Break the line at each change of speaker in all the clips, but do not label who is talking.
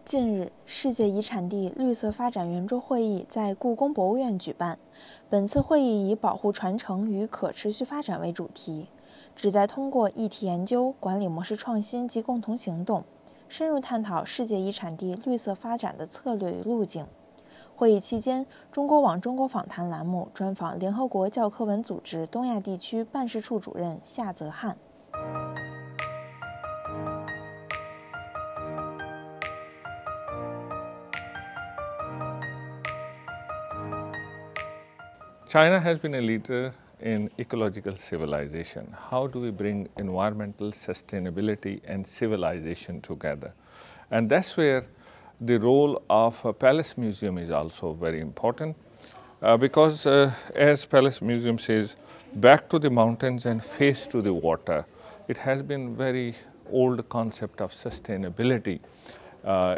近日，世界遗产地绿色发展圆桌会议在故宫博物院举办。本次会议以保护传承与可持续发展为主题，旨在通过议题研究、管理模式创新及共同行动，深入探讨世界遗产地绿色发展的策略与路径。会议期间，中国网中国访谈栏目专访联合国教科文组织东亚地区办事处主任夏泽翰。
China has been a leader in ecological civilization. How do we bring environmental sustainability and civilization together? And that's where the role of a Palace Museum is also very important because as Palace Museum says, back to the mountains and face to the water. It has been very old concept of sustainability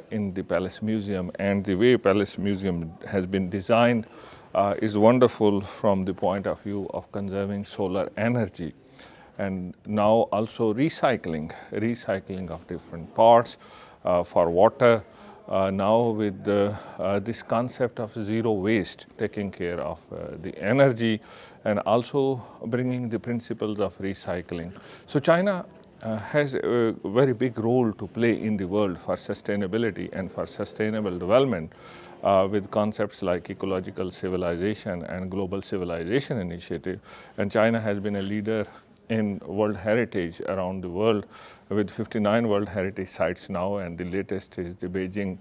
in the Palace Museum, and the way Palace Museum has been designed is wonderful from the point of view of conserving solar energy, and now also recycling of different parts for water. Now with this concept of zero waste, taking care of the energy and also bringing the principles of recycling. So China has a very big role to play in the world for sustainability and for sustainable development with concepts like ecological civilization and global civilization initiative. And China has been a leader in World Heritage around the world with 59 World Heritage sites now, and the latest is the Beijing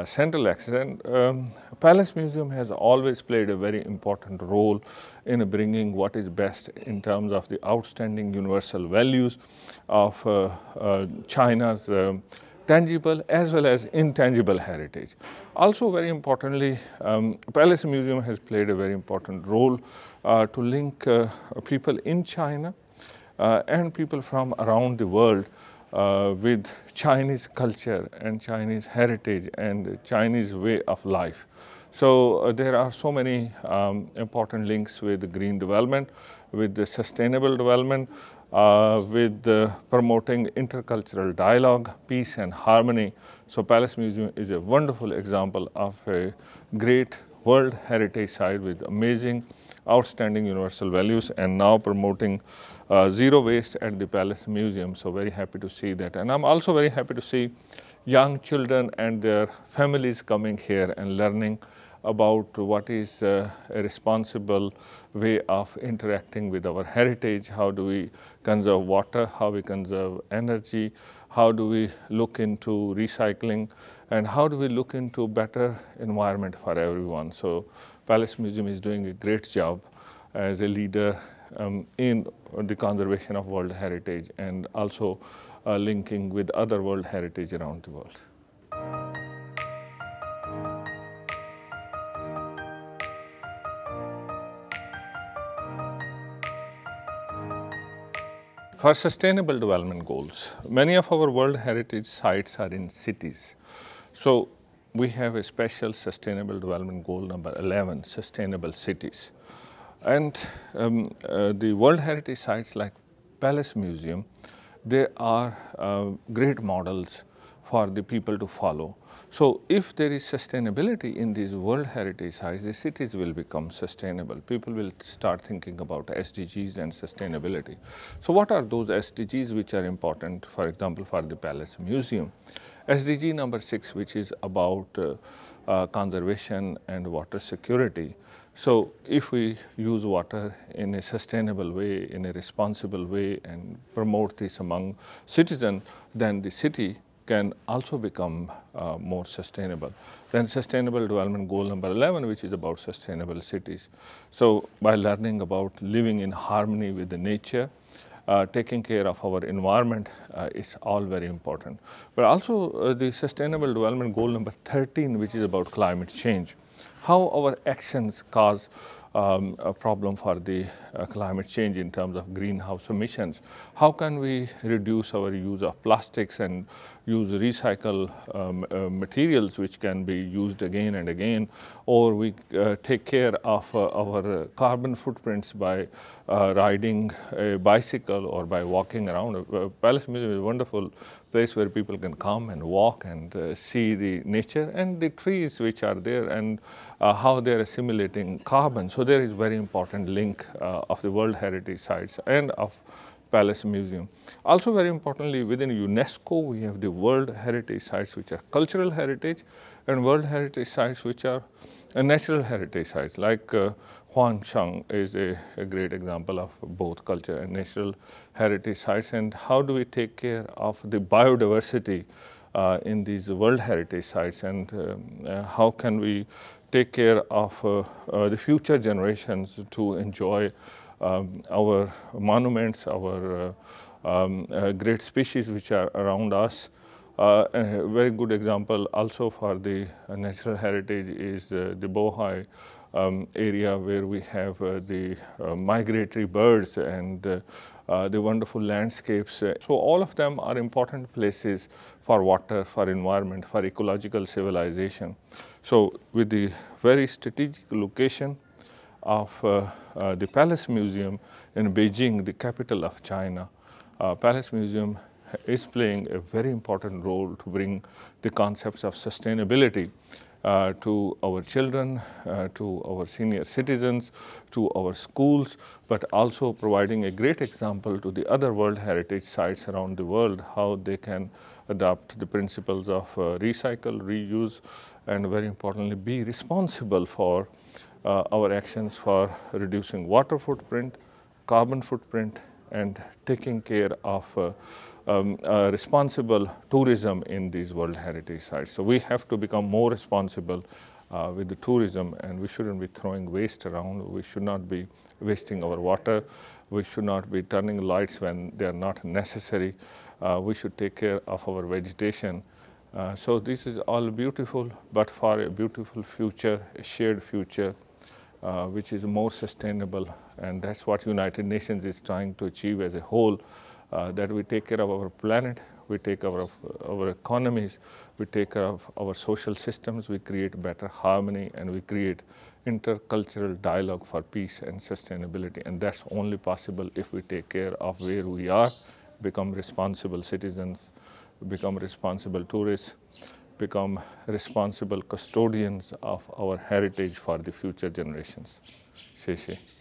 Central Axis. And Palace Museum has always played a very important role in bringing what is best in terms of the outstanding universal values of China's tangible as well as intangible heritage. Also very importantly, Palace Museum has played a very important role to link people in China and people from around the world with Chinese culture and Chinese heritage and Chinese way of life. So there are so many important links with the green development, with the sustainable development, with promoting intercultural dialogue, peace and harmony. So Palace Museum is a wonderful example of a great World Heritage site with amazing, outstanding universal values, and now promoting zero waste at the Palace Museum. So very happy to see that. And I'm also very happy to see young children and their families coming here and learning about what is a responsible way of interacting with our heritage. How do we conserve water, how we conserve energy, how do we look into recycling, and how do we look into better environment for everyone. So Palace Museum is doing a great job as a leader in the conservation of World Heritage and also linking with other World Heritage around the world. For sustainable development goals, many of our World Heritage sites are in cities. So we have a special sustainable development goal number 11, sustainable cities. And the World Heritage sites like Palace Museum, they are great models for the people to follow. So if there is sustainability in these World Heritage sites, the cities will become sustainable. People will start thinking about SDGs and sustainability. So what are those SDGs which are important, for example, for the Palace Museum? SDG number 6, which is about conservation and water security. So if we use water in a sustainable way, in a responsible way, and promote this among citizens, then the city can also become more sustainable. Then sustainable development goal number 11, which is about sustainable cities. So by learning about living in harmony with the nature, taking care of our environment is all very important. But also the sustainable development goal number 13, which is about climate change. How our actions cause a problem for the climate change in terms of greenhouse emissions. How can we reduce our use of plastics and use recycle materials which can be used again and again, or we take care of our carbon footprints by riding a bicycle or by walking around. Palace Museum is a wonderful place where people can come and walk and see the nature and the trees which are there and how they are assimilating carbon. So there is very important link of the World Heritage Sites and of Palace Museum. Also very importantly, within UNESCO we have the World Heritage Sites which are cultural heritage and World Heritage Sites which are natural heritage sites, like Huangshan is a great example of both culture and natural heritage sites. And how do we take care of the biodiversity in these World Heritage Sites, and how can we take care of the future generations to enjoy our monuments, our great species which are around us. A very good example also for the natural heritage is the Bohai area, where we have the migratory birds and the wonderful landscapes. So all of them are important places for water, for environment, for ecological civilization. So with the very strategic location of the Palace Museum in Beijing, the capital of China, Palace Museum is playing a very important role to bring the concepts of sustainability to our children, to our senior citizens, to our schools, but also providing a great example to the other World Heritage Sites around the world, how they can adopt the principles of recycle, reuse, and very importantly be responsible for our actions for reducing water footprint, carbon footprint, and taking care of responsible tourism in these World Heritage Sites. So we have to become more responsible with the tourism, and we shouldn't be throwing waste around. We should not be wasting our water. We should not be turning lights when they are not necessary. We should take care of our vegetation. So this is all beautiful, but for a beautiful future, a shared future, which is more sustainable, and that's what United Nations is trying to achieve as a whole, that we take care of our planet, we take care of our economies, we take care of our social systems, we create better harmony, and we create intercultural dialogue for peace and sustainability. And that's only possible if we take care of where we are, become responsible citizens, become responsible tourists, become responsible custodians of our heritage for the future generations. 谢谢。